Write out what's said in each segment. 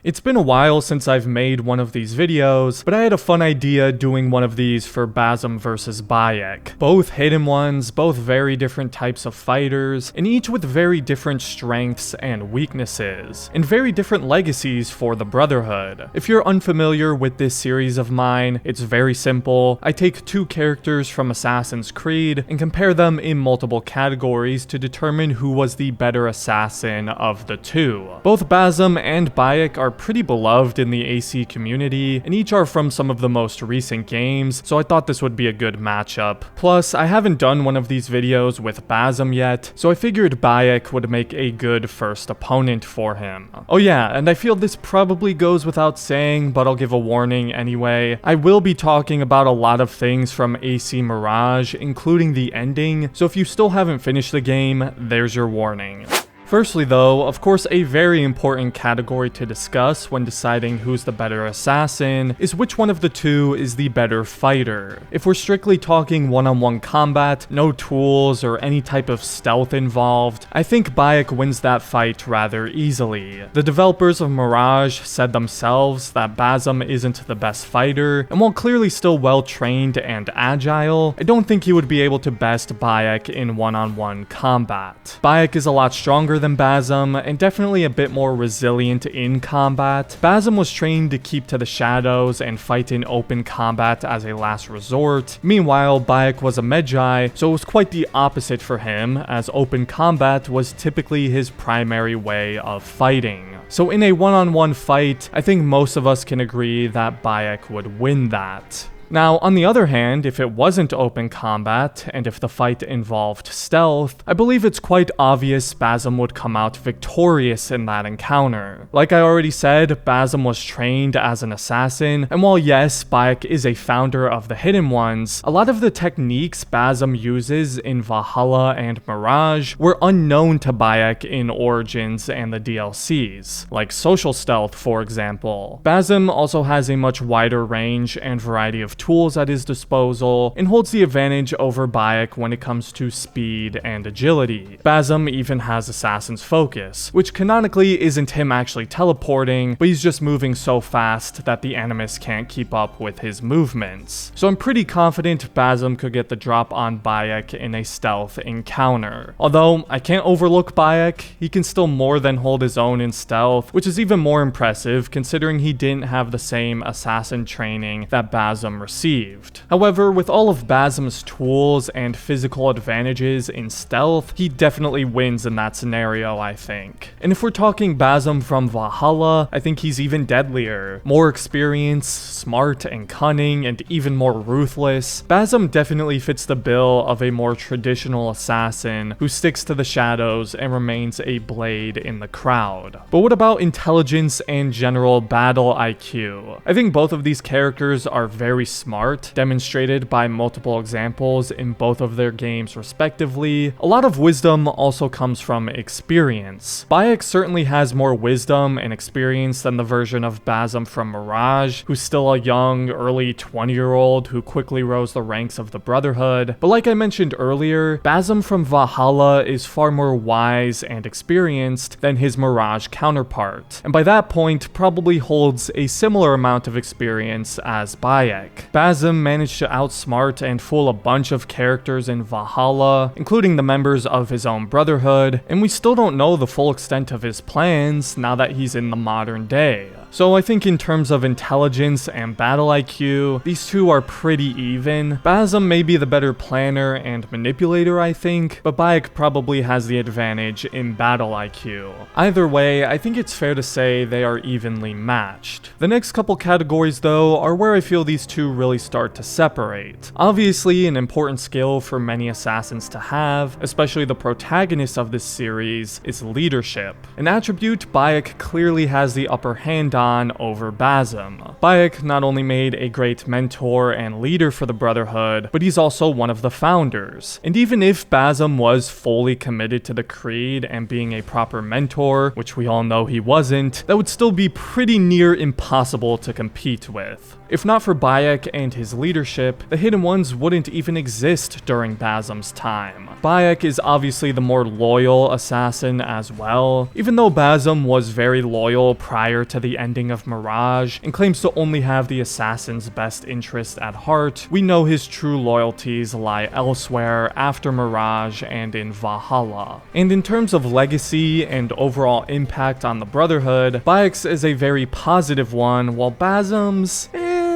It's been a while since I've made one of these videos, but I had a fun idea doing one of these for Basim vs Bayek. Both hidden ones, both very different types of fighters, and each with very different strengths and weaknesses, and very different legacies for the Brotherhood. If you're unfamiliar with this series of mine, it's very simple. I take two characters from Assassin's Creed and compare them in multiple categories to determine who was the better assassin of the two. Both Basim and Bayek are pretty beloved in the AC community, and each are from some of the most recent games, so I thought this would be a good matchup. Plus, I haven't done one of these videos with Basim yet, so I figured Bayek would make a good first opponent for him. Oh yeah, and I feel this probably goes without saying, but I'll give a warning anyway. I will be talking about a lot of things from AC Mirage, including the ending, so if you still haven't finished the game, there's your warning. Firstly though, of course a very important category to discuss when deciding who's the better assassin is which one of the two is the better fighter. If we're strictly talking one-on-one combat, no tools or any type of stealth involved, I think Bayek wins that fight rather easily. The developers of Mirage said themselves that Basim isn't the best fighter, and while clearly still well trained and agile, I don't think he would be able to best Bayek in one-on-one combat. Bayek is a lot stronger than Basim, and definitely a bit more resilient in combat. Basim was trained to keep to the shadows and fight in open combat as a last resort. Meanwhile, Bayek was a Magi, so it was quite the opposite for him, as open combat was typically his primary way of fighting. So in a one-on-one fight, I think most of us can agree that Bayek would win that. Now, on the other hand, if it wasn't open combat, and if the fight involved stealth, I believe it's quite obvious Basim would come out victorious in that encounter. Like I already said, Basim was trained as an assassin, and while yes, Bayek is a founder of the Hidden Ones, a lot of the techniques Basim uses in Valhalla and Mirage were unknown to Bayek in Origins and the DLCs, like social stealth for example. Basim also has a much wider range and variety of tools at his disposal, and holds the advantage over Bayek when it comes to speed and agility. Basim even has Assassin's Focus, which canonically isn't him actually teleporting, but he's just moving so fast that the enemies can't keep up with his movements. So I'm pretty confident Basim could get the drop on Bayek in a stealth encounter. Although, I can't overlook Bayek, he can still more than hold his own in stealth, which is even more impressive considering he didn't have the same assassin training that Basim received. However, with all of Basim's tools and physical advantages in stealth, he definitely wins in that scenario, I think. And if we're talking Basim from Valhalla, I think he's even deadlier. More experience, smart and cunning, and even more ruthless. Basim definitely fits the bill of a more traditional assassin who sticks to the shadows and remains a blade in the crowd. But what about intelligence and general battle IQ? I think both of these characters are very smart, demonstrated by multiple examples in both of their games respectively. A lot of wisdom also comes from experience. Bayek certainly has more wisdom and experience than the version of Basim from Mirage, who's still a young, early 20-year-old who quickly rose the ranks of the Brotherhood. But like I mentioned earlier, Basim from Valhalla is far more wise and experienced than his Mirage counterpart, and by that point probably holds a similar amount of experience as Bayek. Basim managed to outsmart and fool a bunch of characters in Valhalla, including the members of his own Brotherhood, and we still don't know the full extent of his plans now that he's in the modern day. So I think in terms of intelligence and battle IQ, these two are pretty even. Basim may be the better planner and manipulator, I think, but Bayek probably has the advantage in battle IQ. Either way, I think it's fair to say they are evenly matched. The next couple categories though are where I feel these two really start to separate. Obviously, an important skill for many assassins to have, especially the protagonist of this series, is leadership. An attribute Bayek clearly has the upper hand on over Basim. Bayek not only made a great mentor and leader for the Brotherhood, but he's also one of the founders. And even if Basim was fully committed to the Creed and being a proper mentor, which we all know he wasn't, that would still be pretty near impossible to compete with. If not for Bayek and his leadership, the Hidden Ones wouldn't even exist during Basim's time. Bayek is obviously the more loyal assassin as well, even though Basim was very loyal prior to the end ending of Mirage and claims to only have the assassin's best interest at heart, we know his true loyalties lie elsewhere after Mirage and in Valhalla. And in terms of legacy and overall impact on the Brotherhood, Bayek's is a very positive one, while Basim's,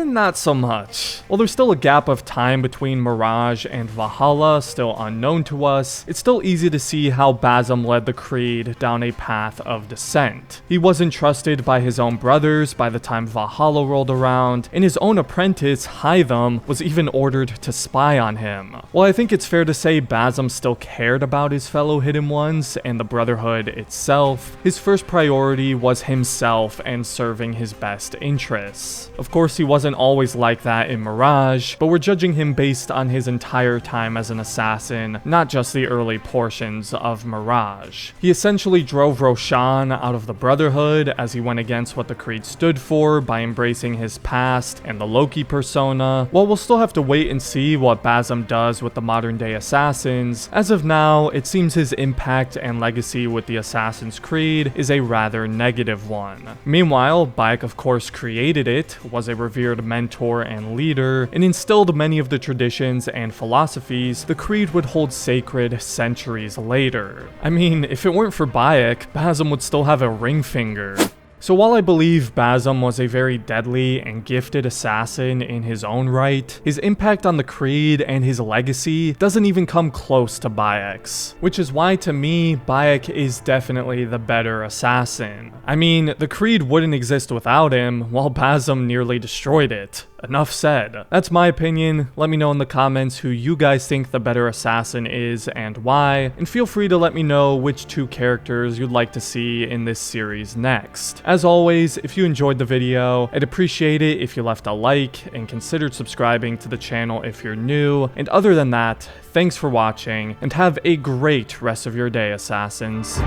not so much. While there's still a gap of time between Mirage and Valhalla still unknown to us, it's still easy to see how Basim led the Creed down a path of descent. He wasn't trusted by his own brothers by the time Valhalla rolled around, and his own apprentice, Hytham, was even ordered to spy on him. While I think it's fair to say Basim still cared about his fellow Hidden Ones and the Brotherhood itself, his first priority was himself and serving his best interests. Of course, he wasn't always like that in Mirage, but we're judging him based on his entire time as an assassin, not just the early portions of Mirage. He essentially drove Roshan out of the Brotherhood as he went against what the Creed stood for by embracing his past and the Loki persona. While we'll still have to wait and see what Basim does with the modern day assassins, as of now, it seems his impact and legacy with the Assassin's Creed is a rather negative one. Meanwhile, Bayek of course created it, was a revered mentor and leader, and instilled many of the traditions and philosophies the Creed would hold sacred centuries later. I mean, if it weren't for Bayek, Basim would still have a ring finger. So while I believe Basim was a very deadly and gifted assassin in his own right, his impact on the Creed and his legacy doesn't even come close to Bayek's, which is why to me, Bayek is definitely the better assassin. I mean, the Creed wouldn't exist without him, while Basim nearly destroyed it. Enough said. That's my opinion. Let me know in the comments who you guys think the better assassin is and why, and feel free to let me know which two characters you'd like to see in this series next. As always, if you enjoyed the video, I'd appreciate it if you left a like and considered subscribing to the channel if you're new, and other than that, thanks for watching, and have a great rest of your day, assassins.